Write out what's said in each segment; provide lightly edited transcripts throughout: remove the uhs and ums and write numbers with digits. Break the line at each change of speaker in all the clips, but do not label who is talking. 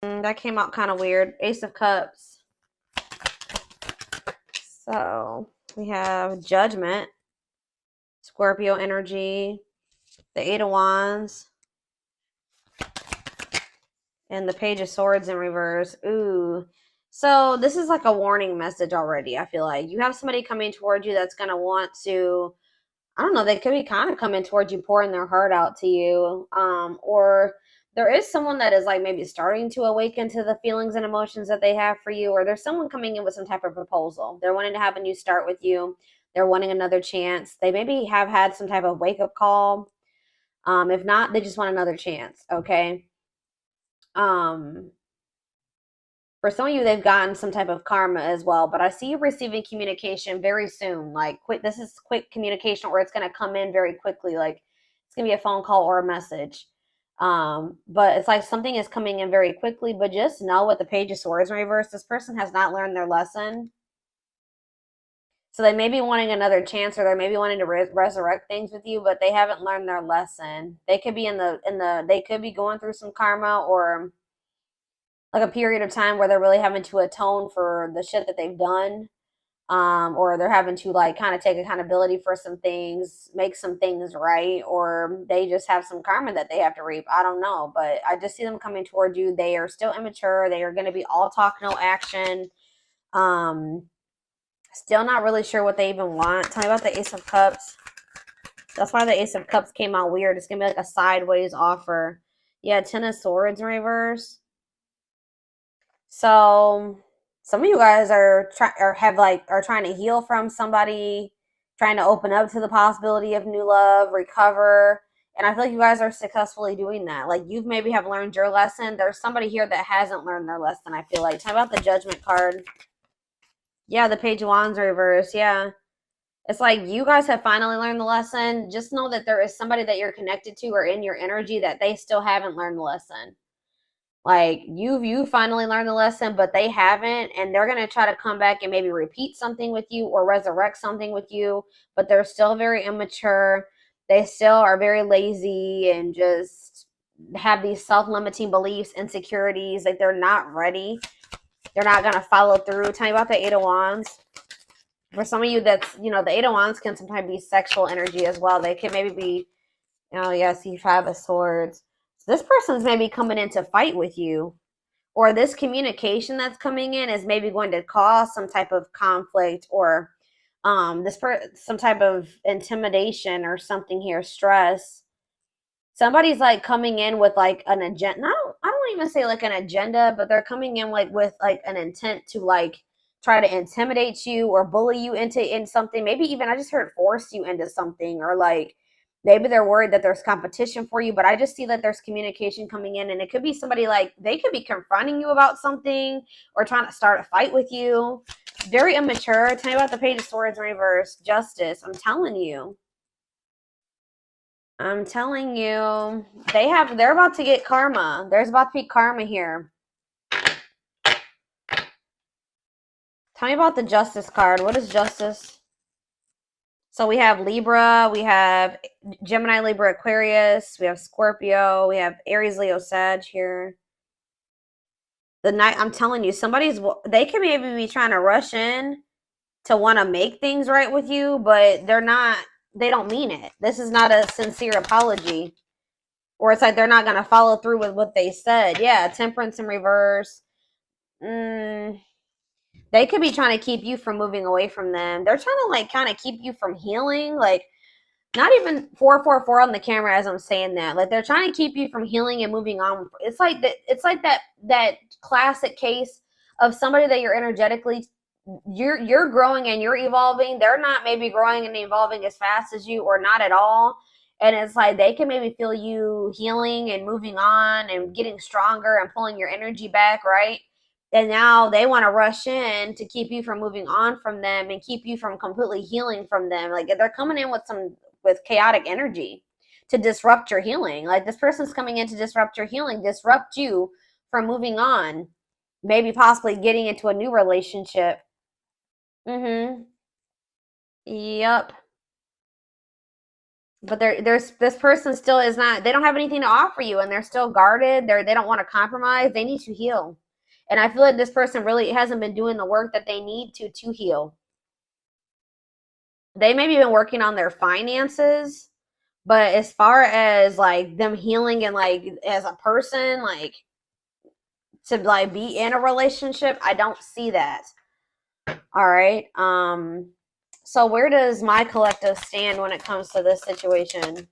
That came out kind of weird. Ace of Cups. So we have Judgment, Scorpio energy, the Eight of Wands, and the Page of Swords in reverse. Ooh. So this is like a warning message already, I feel like. You have somebody coming towards you that's going to want to, I don't know, they could be kind of coming towards you, pouring their heart out to you. Or there is someone that is like maybe starting to awaken to the feelings and emotions that they have for you. Or there's someone coming in with some type of proposal. They're wanting to have a new start with you. They're wanting another chance. They maybe have had some type of wake-up call. If not, they just want another chance, okay? For some of you, they've gotten some type of karma as well, but I see you receiving communication very soon. Like, quick, this is quick communication, or it's going to come in very quickly. Like, it's going to be a phone call or a message. But it's like something is coming in very quickly, but just know with the Page of Swords in reverse, this person has not learned their lesson. So they may be wanting another chance, or they may be wanting to resurrect things with you, but they haven't learned their lesson. They could be they could be going through some karma, or like a period of time where they're really having to atone for the shit that they've done. Or they're having to like kind of take accountability for some things, make some things right, or they just have some karma that they have to reap. I don't know, but I just see them coming toward you. They are still immature. They are going to be all talk, no action. Still not really sure what they even want. Tell me about the Ace of Cups. That's why the Ace of Cups came out weird. It's going to be like a sideways offer. Yeah, Ten of Swords in reverse. So some of you guys are trying to heal from somebody, trying to open up to the possibility of new love, recover. And I feel like you guys are successfully doing that. Like, you've maybe have learned your lesson. There's somebody here that hasn't learned their lesson, I feel like. Talk about the Judgment card. Yeah, the Page of Wands reverse. Yeah. It's like you guys have finally learned the lesson. Just know that there is somebody that you're connected to or in your energy that they still haven't learned the lesson. Like, you finally learned the lesson, but they haven't, and they're going to try to come back and maybe repeat something with you or resurrect something with you, but they're still very immature. They still are very lazy and just have these self-limiting beliefs, insecurities. Like, they're not ready. They're not going to follow through. Tell me about the Eight of Wands. For some of you, that's, the Eight of Wands can sometimes be sexual energy as well. They can maybe be, oh yes, you Five of Swords. This person's maybe coming in to fight with you, or this communication that's coming in is maybe going to cause some type of conflict, or some type of intimidation or something here, stress. Somebody's like coming in with like an agenda. I don't even say like an agenda, but they're coming in like with like an intent to like try to intimidate you or bully you in something. Maybe even, I just heard, force you into something, or like maybe they're worried that there's competition for you. But I just see that there's communication coming in, and it could be somebody like they could be confronting you about something or trying to start a fight with you. Very immature. Tell me about the Page of Swords in reverse. Justice. I'm telling you. I'm telling you, they're about to get karma. There's about to be karma here. Tell me about the Justice card. What is Justice? So we have Libra, we have Gemini, Libra, Aquarius, we have Scorpio, we have Aries, Leo, Sag here. I'm telling you, they can maybe be trying to rush in to want to make things right with you, but they don't mean it. This is not a sincere apology. Or it's like they're not going to follow through with what they said. Yeah, Temperance in reverse. They could be trying to keep you from moving away from them. They're trying to like kind of keep you from healing. Like, not even 444 on the camera as I'm saying that. Like, they're trying to keep you from healing and moving on. It's like that classic case of somebody that you're energetically, you're growing and you're evolving. They're not maybe growing and evolving as fast as you, or not at all. And it's like they can maybe feel you healing and moving on and getting stronger and pulling your energy back, right? And now they want to rush in to keep you from moving on from them and keep you from completely healing from them. Like, they're coming in with chaotic energy to disrupt your healing. Like, this person's coming in to disrupt your healing, disrupt you from moving on, maybe possibly getting into a new relationship. Yep. But there's this person still is not, they don't have anything to offer you, and they're still guarded. They don't want to compromise. They need to heal. And I feel like this person really hasn't been doing the work that they need to heal. They maybe been working on their finances, but as far as like them healing and like as a person, like to like be in a relationship, I don't see that. All right. So where does my collective stand when it comes to this situation?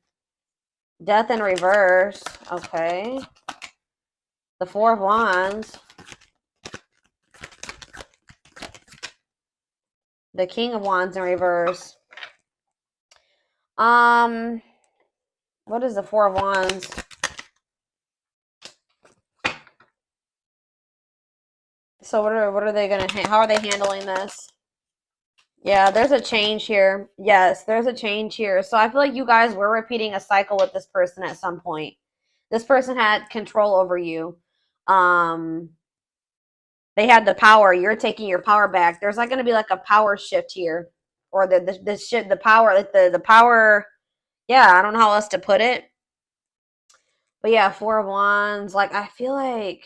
Death in reverse. Okay. The Four of Wands. The King of Wands in reverse. What is the Four of Wands? So what are they gonna? How are they handling this? Yeah, there's a change here. Yes, there's a change here. So I feel like you guys were repeating a cycle with this person at some point. This person had control over you. They had the power. You're taking your power back. There's like going to be like a power shift here, or the shit, the power, like the power. Yeah, I don't know how else to put it. But yeah, Four of Wands. Like I feel like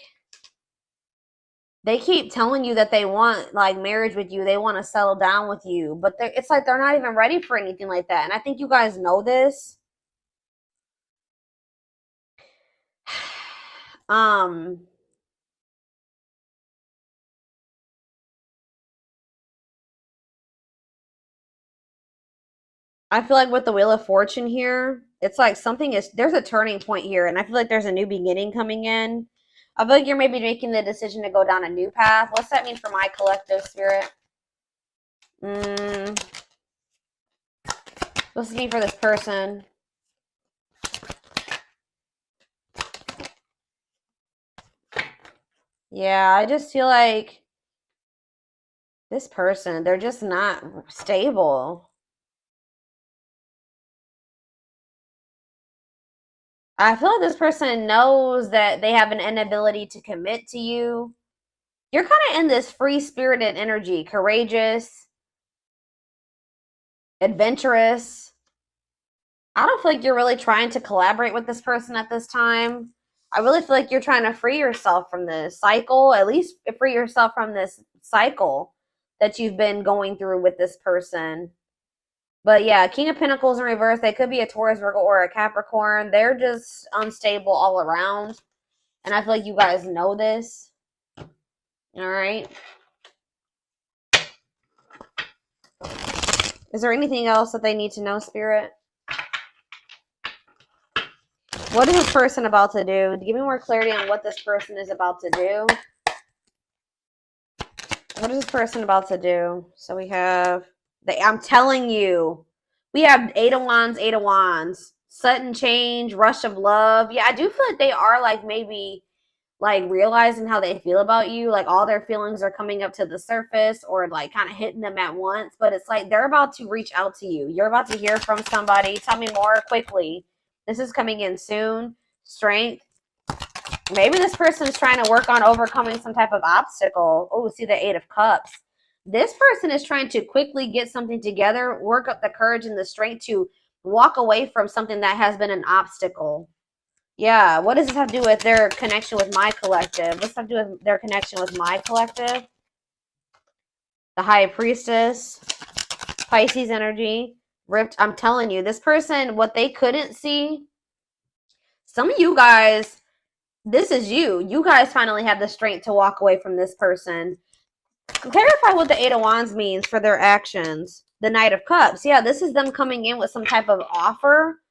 they keep telling you that they want like marriage with you. They want to settle down with you, but it's like they're not even ready for anything like that. And I think you guys know this. I feel like with the Wheel of Fortune here, it's like there's a turning point here, and I feel like there's a new beginning coming in. I feel like you're maybe making the decision to go down a new path. What's that mean for my collective spirit? What's it mean for this person? Yeah, I just feel like this person, they're just not stable. I feel like this person knows that they have an inability to commit to you. You're kind of in this free-spirited energy, courageous, adventurous. I don't feel like you're really trying to collaborate with this person at this time. I really feel like you're trying to free yourself from this cycle, at least free yourself from this cycle that you've been going through with this person. But yeah, King of Pentacles in reverse. They could be a Taurus, Virgo, or a Capricorn. They're just unstable all around. And I feel like you guys know this. All right. Is there anything else that they need to know, Spirit? What is this person about to do? Give me more clarity on what this person is about to do. What is this person about to do? So we have, I'm telling you, we have Eight of Wands, sudden change, rush of love. Yeah, I do feel like they are like maybe like realizing how they feel about you. Like all their feelings are coming up to the surface or like kind of hitting them at once. But it's like they're about to reach out to you. You're about to hear from somebody. Tell me more quickly. This is coming in soon. Strength. Maybe this person's trying to work on overcoming some type of obstacle. Oh, see the Eight of Cups. This person is trying to quickly get something together, work up the courage and the strength to walk away from something that has been an obstacle. Yeah, what does this have to do with their connection with my collective? What's have to do with their connection with my collective? The High Priestess, Pisces energy, ripped. I'm telling you, this person, what they couldn't see, some of you guys, this is you. You guys finally have the strength to walk away from this person. Clarify what the Eight of Wands means for their actions. The Knight of Cups. Yeah, this is them coming in with some type of offer,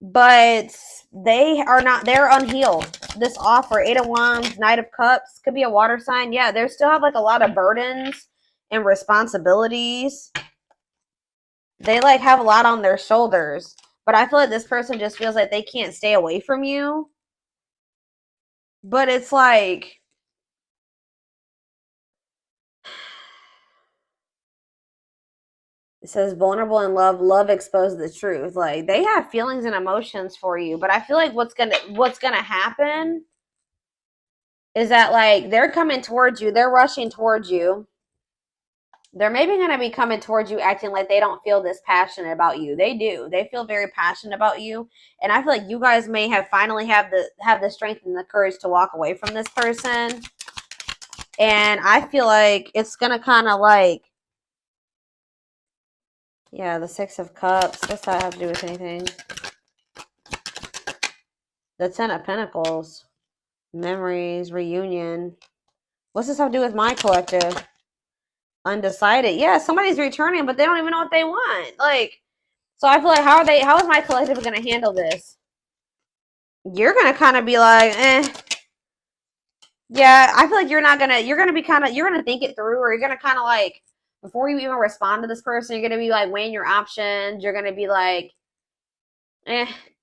but they are not, they're unhealed. This offer, Eight of Wands, Knight of Cups, could be a water sign. Yeah, they still have like a lot of burdens and responsibilities. They like have a lot on their shoulders, but I feel like this person just feels like they can't stay away from you. But it's like, it says vulnerable in love, love exposes the truth. Like they have feelings and emotions for you, but I feel like what's gonna happen is that like they're coming towards you, they're rushing towards you. They're maybe going to be coming towards you acting like they don't feel this passionate about you. They do. They feel very passionate about you. And I feel like you guys may have finally have the strength and the courage to walk away from this person. And I feel like it's going to kind of like, yeah, the Six of Cups. What's that have to do with anything? The Ten of Pentacles. Memories, reunion. What's this have to do with my collective? Undecided. Yeah, somebody's returning, but they don't even know what they want. Like, so I feel like how is my collective going to handle this? You're going to kind of be like, eh. Yeah, I feel like you're going to think it through, or you're going to kind of like, before you even respond to this person, you're going to be like weighing your options. You're going to be like,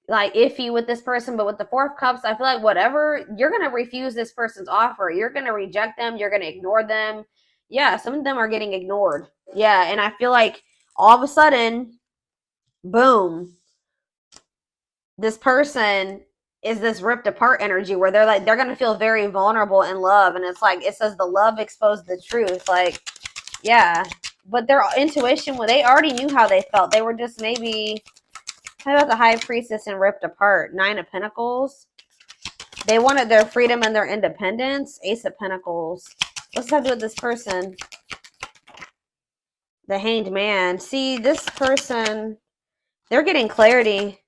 like iffy with this person. But with the Four of Cups, I feel like whatever, you're going to refuse this person's offer. You're going to reject them. You're going to ignore them. Yeah, some of them are getting ignored. Yeah, and I feel like all of a sudden, boom, this person is this ripped apart energy where they're going to feel very vulnerable in love. And it's like, it says the love exposed the truth. Like, yeah, but their intuition, well, they already knew how they felt. They were just maybe, how about the High Priestess and ripped apart? Nine of Pentacles. They wanted their freedom and their independence. Ace of Pentacles. What's that do with this person? The Hanged Man. See, this person, they're getting clarity.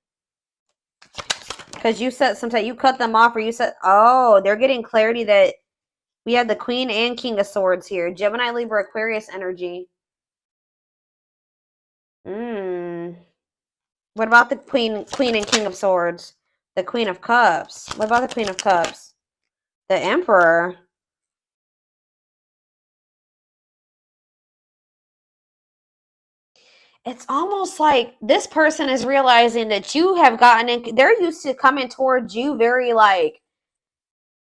Because you said sometimes you cut them off, or you said, oh, they're getting clarity that we had the Queen and King of Swords here. Gemini, Libra, Aquarius energy. What about the Queen and King of Swords? The Queen of Cups. What about the Queen of Cups? The Emperor. It's almost like this person is realizing that you have gotten in, they're used to coming towards you very like,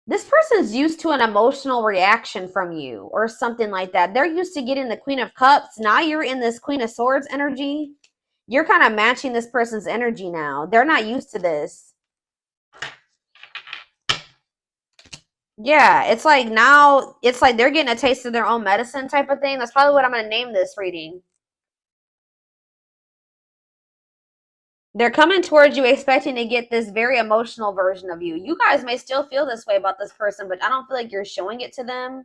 this person's used to an emotional reaction from you or something like that. They're used to getting the Queen of Cups. Now you're in this Queen of Swords energy. You're kind of matching this person's energy now. They're not used to this. Yeah, it's like now, it's like they're getting a taste of their own medicine type of thing. That's probably what I'm going to name this reading. They're coming towards you expecting to get this very emotional version of you. You guys may still feel this way about this person, but I don't feel like you're showing it to them.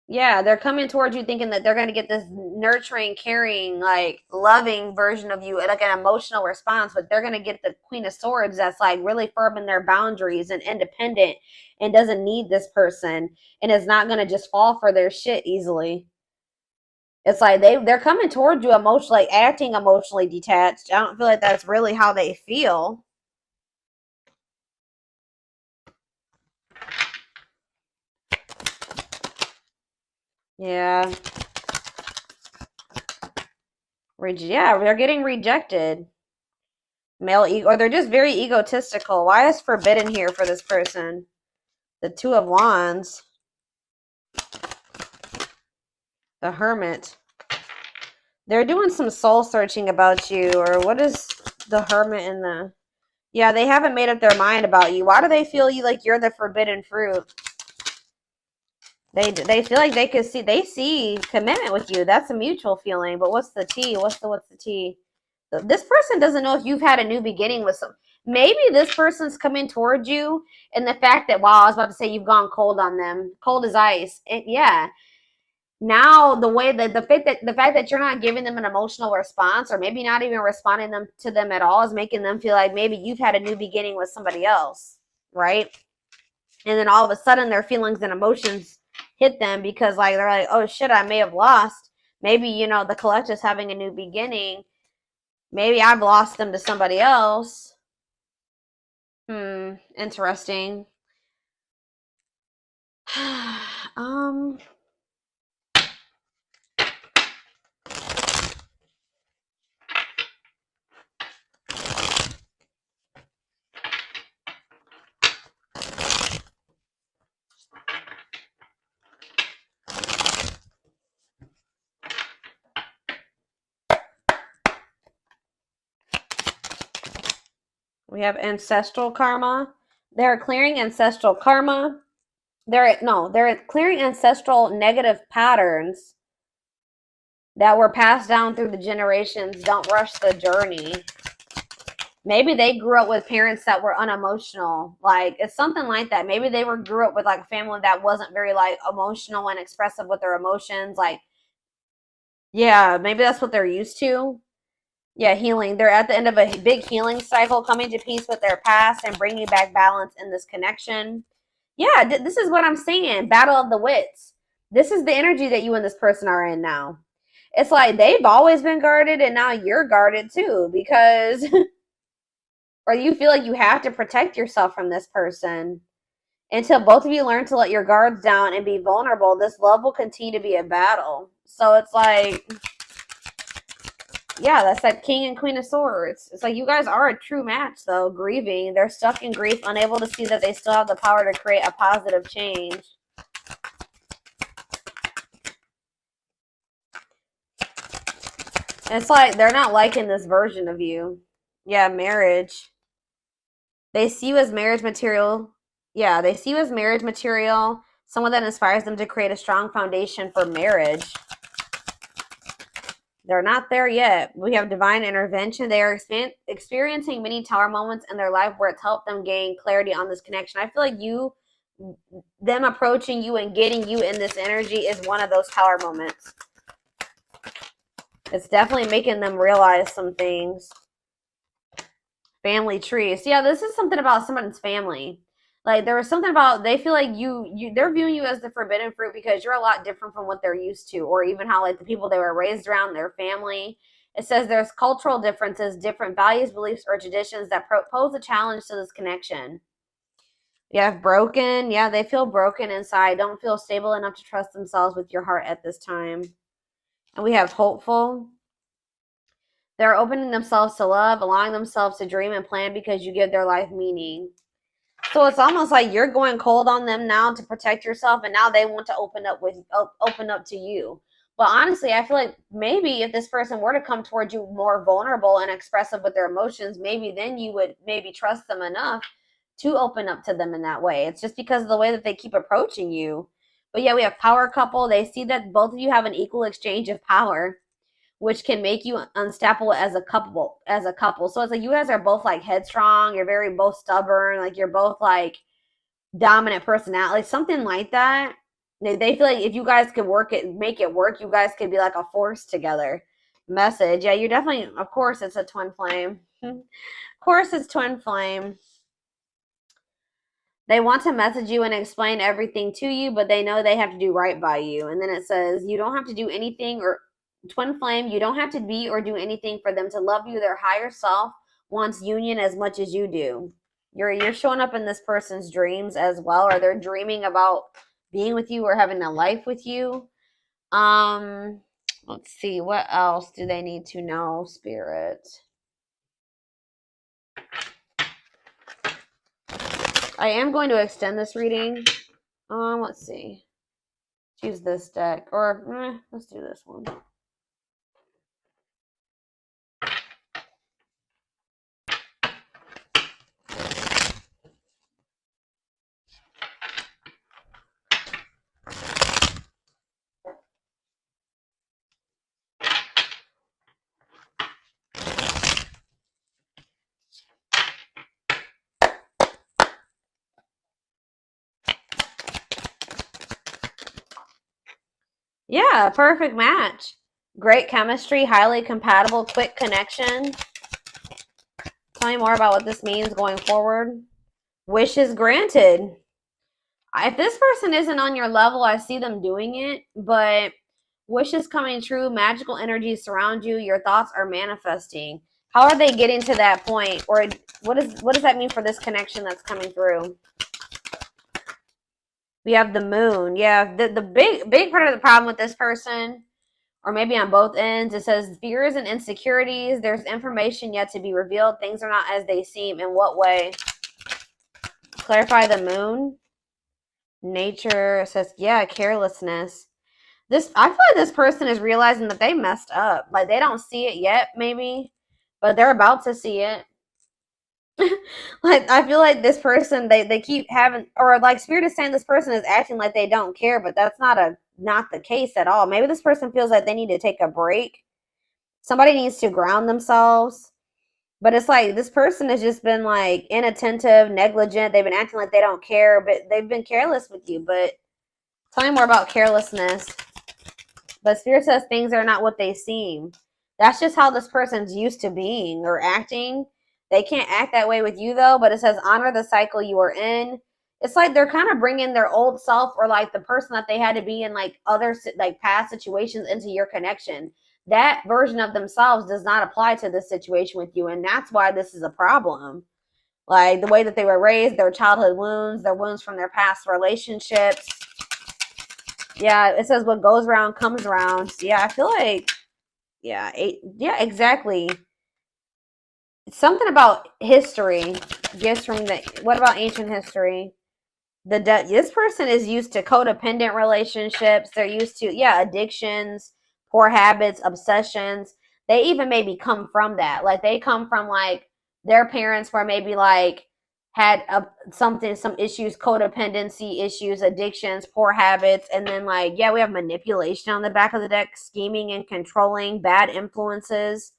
Yeah, they're coming towards you thinking that they're going to get this nurturing, caring, like loving version of you, like an emotional response, but they're going to get the Queen of Swords that's like really firm in their boundaries and independent and doesn't need this person and is not going to just fall for their shit easily. It's like they're coming towards you emotionally, like acting emotionally detached. I don't feel like that's really how they feel. Yeah. Yeah, they're getting rejected. Male ego, or they're just very egotistical. Why is forbidden here for this person? The Two of Wands. The Hermit. They're doing some soul searching about you, or what is the Hermit in the... Yeah, they haven't made up their mind about you. Why do they feel you like you're the forbidden fruit? They feel like they see commitment with you. That's a mutual feeling. But what's the tea? What's the tea? This person doesn't know if you've had a new beginning with some. Maybe this person's coming towards you, and the fact that, wow, I was about to say you've gone cold on them, cold as ice. Yeah. Now the fact that you're not giving them an emotional response, or maybe not even responding to them at all, is making them feel like maybe you've had a new beginning with somebody else, right? And then all of a sudden their feelings and emotions hit them because like they're like, oh shit, I may have lost. Maybe, the collective's having a new beginning. Maybe I've lost them to somebody else. Interesting. We have ancestral karma. They're clearing ancestral karma. They're clearing ancestral negative patterns that were passed down through the generations. Don't rush the journey. Maybe they grew up with parents that were unemotional. Like, it's something like that. Maybe they grew up with like a family that wasn't very like emotional and expressive with their emotions. Like, yeah, maybe that's what they're used to. Yeah, healing. They're at the end of a big healing cycle, coming to peace with their past and bringing back balance in this connection. Yeah, this is what I'm saying. Battle of the wits. This is the energy that you and this person are in now. It's like they've always been guarded and now you're guarded too, because or you feel like you have to protect yourself from this person. Until both of you learn to let your guards down and be vulnerable, this love will continue to be a battle. So it's like, yeah, that's that King and Queen of Swords. It's like you guys are a true match, though. Grieving. They're stuck in grief, unable to see that they still have the power to create a positive change. It's like they're not liking this version of you. Yeah, marriage. They see you as marriage material. Yeah, they see you as marriage material. Someone that inspires them to create a strong foundation for marriage. They're not there yet. We have divine intervention. They are experiencing many tower moments in their life where it's helped them gain clarity on this connection. I feel like them approaching you and getting you in this energy is one of those tower moments. It's definitely making them realize some things. Family trees. Yeah, this is something about someone's family. Like there was something about they feel like they're viewing you as the forbidden fruit because you're a lot different from what they're used to, or even how like the people they were raised around, their family. It says there's cultural differences, different values, beliefs, or traditions that pose a challenge to this connection. You have broken. Yeah, they feel broken inside. Don't feel stable enough to trust themselves with your heart at this time. And we have hopeful. They're opening themselves to love, allowing themselves to dream and plan because you give their life meaning. So it's almost like you're going cold on them now to protect yourself, and now they want to open up to you. But honestly, I feel like maybe if this person were to come towards you more vulnerable and expressive with their emotions, maybe then you would maybe trust them enough to open up to them in that way. It's just because of the way that they keep approaching you. But yeah, we have power couple. They see that both of you have an equal exchange of power, which can make you unstoppable as a couple. So it's like you guys are both like headstrong, you're very both stubborn, like you're both like dominant personality, something like that. They feel like if you guys could make it work, you guys could be like a force together. Message. Yeah, you're definitely, of course it's a twin flame. Of course it's twin flame. They want to message you and explain everything to you, but they know they have to do right by you. And then it says, you don't have to do anything, or twin flame, you don't have to be or do anything for them to love you. Their higher self wants union as much as you do. You're showing up in this person's dreams as well, or they're dreaming about being with you or having a life with you. Let's see, what else do they need to know, Spirit? I am going to extend this reading. Let's see. Choose this deck, or let's do this one. Yeah, perfect match. Great chemistry, highly compatible, quick connection. Tell me more about what this means going forward. Wishes granted. If this person isn't on your level, I see them doing it, but wishes coming true, magical energies surround you, your thoughts are manifesting. How are they getting to that point? Or what does that mean for this connection that's coming through? We have the moon. Yeah, the big part of the problem with this person, or maybe on both ends, it says fears and insecurities. There's information yet to be revealed. Things are not as they seem. In what way? Clarify the moon. Nature says, yeah, carelessness. I feel like this person is realizing that they messed up. Like they don't see it yet, maybe, but they're about to see it. Like, I feel like this person, they keep having, or like Spirit is saying this person is acting like they don't care, but that's not the case at all. Maybe this person feels like they need to take a break. Somebody needs to ground themselves. But it's like this person has just been like inattentive, negligent. They've been acting like they don't care, but they've been careless with you. But tell me more about carelessness. But Spirit says things are not what they seem. That's just how this person's used to being or acting. They can't act that way with you though. But it says honor the cycle you are in. It's like they're kind of bringing their old self or like the person that they had to be in like other like past situations into your connection. That version of themselves does not apply to this situation with you, and that's why this is a problem. Like the way that they were raised, their childhood wounds, their wounds from their past relationships. Yeah, it says what goes around comes around. So yeah, I feel like yeah, exactly. Something about history. Gifts from the what about ancient history? This person is used to codependent relationships. They're used to addictions, poor habits, obsessions. They even maybe come from that. Like they come from like their parents were maybe like had some issues, codependency issues, addictions, poor habits, and then like we have manipulation on the back of the deck, scheming and controlling, bad influences.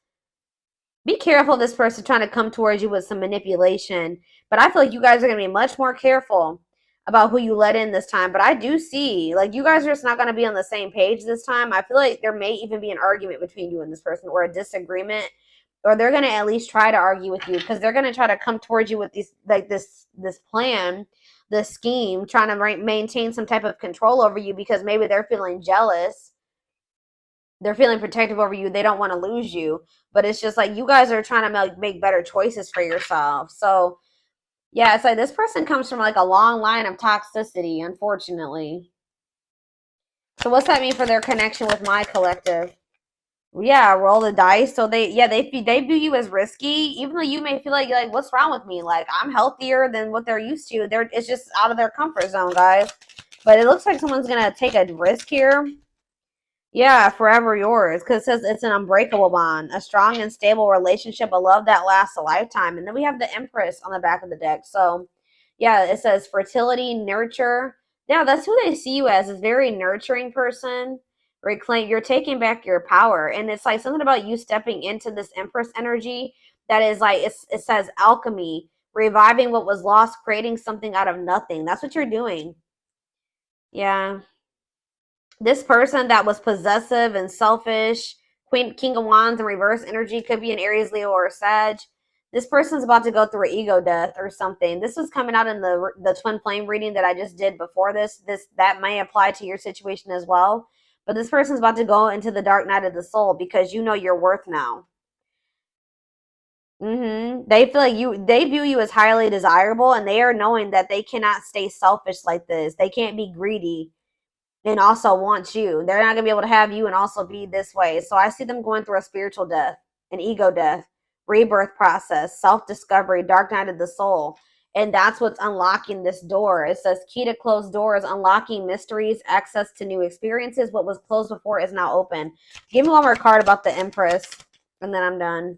Be careful of this person trying to come towards you with some manipulation. But I feel like you guys are going to be much more careful about who you let in this time. But I do see, like, you guys are just not going to be on the same page this time. I feel like there may even be an argument between you and this person or a disagreement. Or they're going to at least try to argue with you because they're going to try to come towards you with these, like, this plan, this scheme, trying to maintain some type of control over you because maybe they're feeling jealous, they're feeling protective over you, they don't want to lose you, but it's just like you guys are trying to make better choices for yourself. So yeah, it's like this person comes from like a long line of toxicity, unfortunately. So what's that mean for their connection with my collective? Yeah, roll the dice. So they view you as risky, even though you may feel like you're like, what's wrong with me? Like I'm healthier than what they're used to. It's just out of their comfort zone, guys. But it looks like someone's gonna take a risk here. Yeah, forever yours. Because it says it's an unbreakable bond, a strong and stable relationship, a love that lasts a lifetime. And then we have the Empress on the back of the deck. So, yeah, it says fertility, nurture. Yeah, that's who they see you as, a very nurturing person. Reclaim, you're taking back your power. And it's like something about you stepping into this Empress energy that is like, it says alchemy, reviving what was lost, creating something out of nothing. That's what you're doing. Yeah. This person that was possessive and selfish, King of Wands in reverse energy, could be an Aries, Leo, or Sag. This person's about to go through an ego death or something. This was coming out in the twin flame reading that I just did before this. That may apply to your situation as well. But this person's about to go into the dark night of the soul because you know your worth now. They feel like they view you as highly desirable, and they are knowing that they cannot stay selfish like this. They can't be greedy and also want you. They're not gonna be able to have you and also be this way. So I see them going through a spiritual death, an ego death, rebirth process, self-discovery, dark night of the soul. And that's what's unlocking this door. It says key to closed doors, unlocking mysteries, access to new experiences. What was closed before is now open. Give me one more card about the Empress, and then I'm done.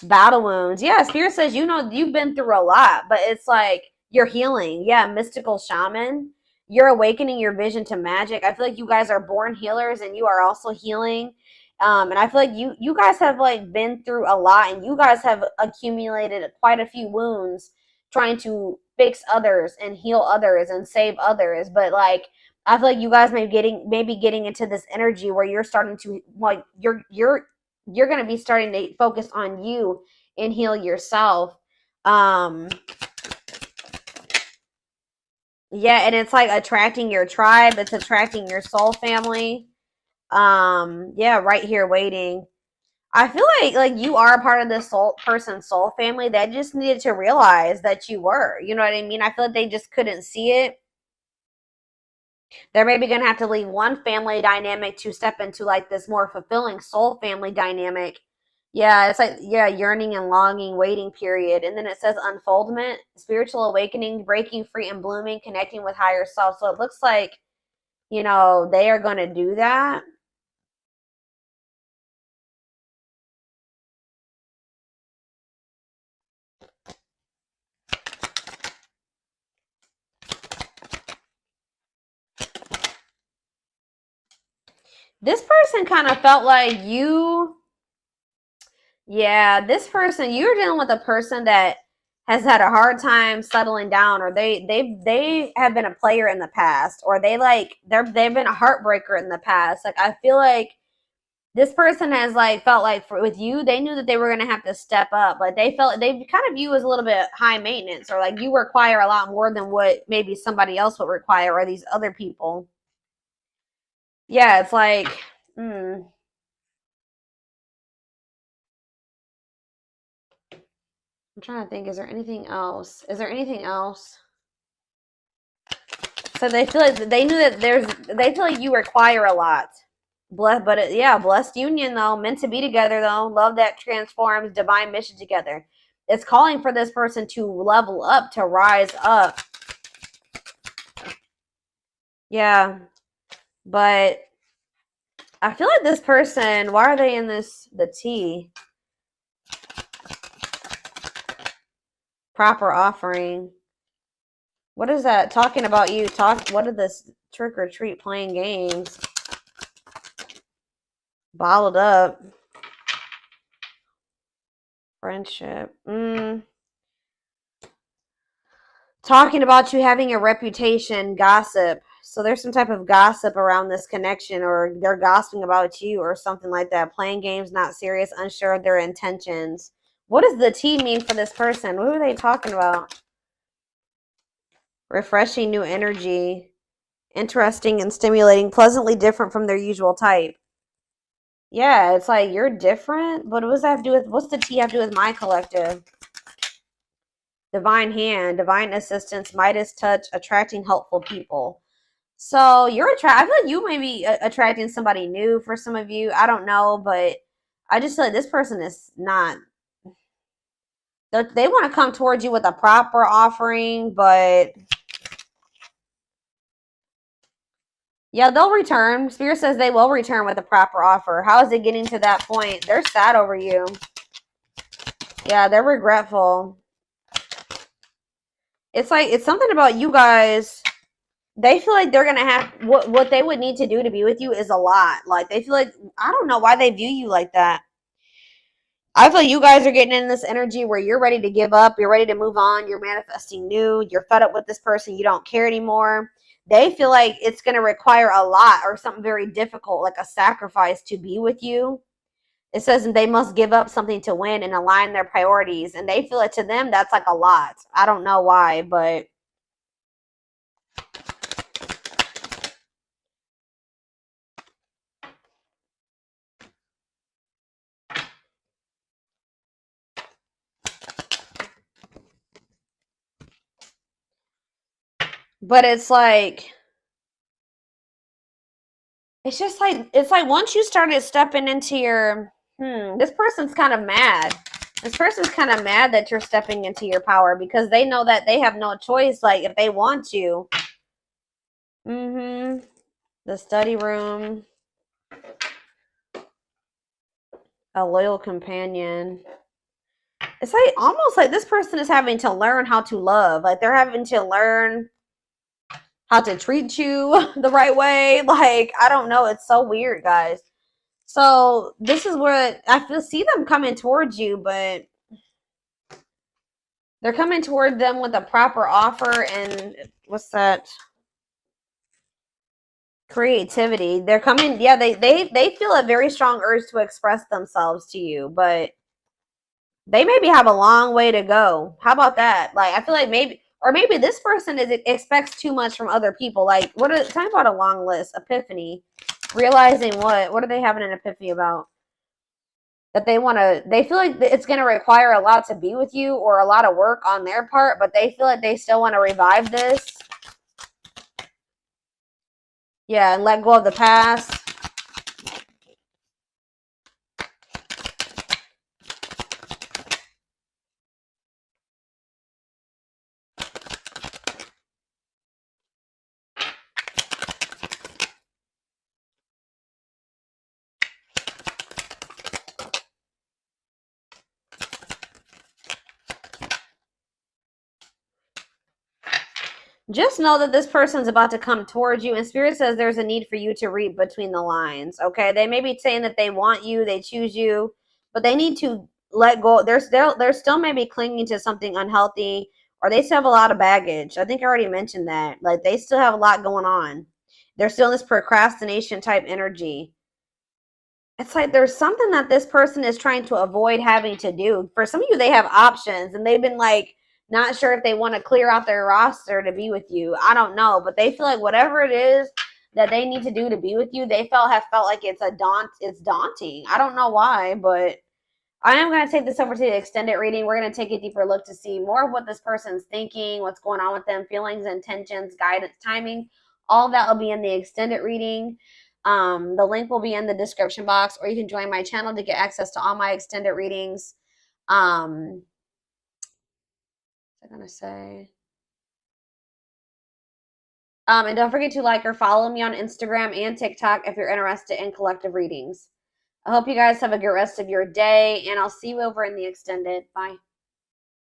Battle wounds. Yeah, Spirit says you know you've been through a lot, but it's like you're healing. Yeah, mystical shaman. You're awakening your vision to magic. I feel like you guys are born healers and you are also healing. And I feel like you guys have like been through a lot and you guys have accumulated quite a few wounds trying to fix others and heal others and save others. But like I feel like you guys maybe getting into this energy where you're starting to like you're going to be starting to focus on you and heal yourself. Um, yeah, and it's like attracting your tribe. It's attracting your soul family. Yeah, right here waiting. I feel like you are a part of this soul family that just needed to realize that you were. You know what I mean? I feel like they just couldn't see it. They're maybe going to have to leave one family dynamic to step into like this more fulfilling soul family dynamic. Yeah, it's like, yeah, yearning and longing, waiting period. And then it says unfoldment, spiritual awakening, breaking free and blooming, connecting with higher self. So it looks like, they are going to do that. This person kind of felt like you, yeah, this person, you're dealing with a person that has had a hard time settling down, or they have been a player in the past, or they've been a heartbreaker in the past. Like I feel like this person has like felt like with you, they knew that they were gonna have to step up. Like they felt they kind of view as a little bit high maintenance, or like you require a lot more than what maybe somebody else would require, or these other people. Yeah, it's like, I'm trying to think. Is there anything else? Is there anything else? So they feel like they knew that they feel like you require a lot. Yeah, blessed union though, meant to be together though, love that transforms, divine mission together. It's calling for this person to level up, to rise up. Yeah, but I feel like this person, why are they in the T? Proper offering. What is that? Talking about you. What is this? Trick or treat, playing games. Bottled up. Friendship. Talking about you having a reputation, gossip. So there's some type of gossip around this connection, or they're gossiping about you or something like that. Playing games, not serious, unsure of their intentions. What does the T mean for this person? What are they talking about? Refreshing new energy. Interesting and stimulating, pleasantly different from their usual type. Yeah, it's like you're different, but what does that have to do with, what's the T have to do with my collective? Divine hand, divine assistance, Midas touch, attracting helpful people. So I feel like you may be attracting somebody new for some of you. I don't know, but I just feel like this person is not. They want to come towards you with a proper offering, but yeah, they'll return. Spirit says they will return with a proper offer. How is it getting to that point? They're sad over you. Yeah, they're regretful. It's like, it's something about you guys. They feel like they're gonna have what they would need to do to be with you is a lot. Like they feel like, I don't know why they view you like that. I feel you guys are getting in this energy where you're ready to give up, you're ready to move on, you're manifesting new, you're fed up with this person, you don't care anymore. They feel like it's going to require a lot or something very difficult, like a sacrifice to be with you. It says they must give up something to win and align their priorities. And they feel it, to them, that's like a lot. I don't know why, but it's like, it's just like, it's like once you started stepping into your, this person's kind of mad. This person's kind of mad that you're stepping into your power because they know that they have no choice, like, if they want to. The study room. A loyal companion. It's like almost like this person is having to learn how to love. Like they're having to learn how to treat you the right way. Like, I don't know. It's so weird, guys. So this is where I see them coming towards you, but they're coming toward them with a proper offer. And what's that? Creativity. They're coming. Yeah, they feel a very strong urge to express themselves to you, but they maybe have a long way to go. How about that? Like, I feel like maybe this person expects too much from other people. Like, talking about a long list? Epiphany. Realizing what are they having an epiphany about? That they feel like it's going to require a lot to be with you, or a lot of work on their part, but they feel like they still want to revive this. Yeah, and let go of the past. Just know that this person's about to come towards you, and Spirit says there's a need for you to read between the lines. Okay, they may be saying that they want you, they choose you, but they need to let go. They're still maybe clinging to something unhealthy, or they still have a lot of baggage. I think I already mentioned that. Like they still have a lot going on. They're still in this procrastination type energy. It's like there's something that this person is trying to avoid having to do. For some of you, they have options and they've been like not sure if they want to clear out their roster to be with you. I don't know, but they feel like whatever it is that they need to do to be with you, they have felt like it's daunting. I don't know why, but I am going to take this over to the extended reading. We're going to take a deeper look to see more of what this person's thinking, what's going on with them, feelings, intentions, guidance, timing. All of that will be in the extended reading. The link will be in the description box, or you can join my channel to get access to all my extended readings. What was I going to say? And don't forget to like or follow me on Instagram and TikTok if you're interested in collective readings. I hope you guys have a good rest of your day, and I'll see you over in the extended. Bye.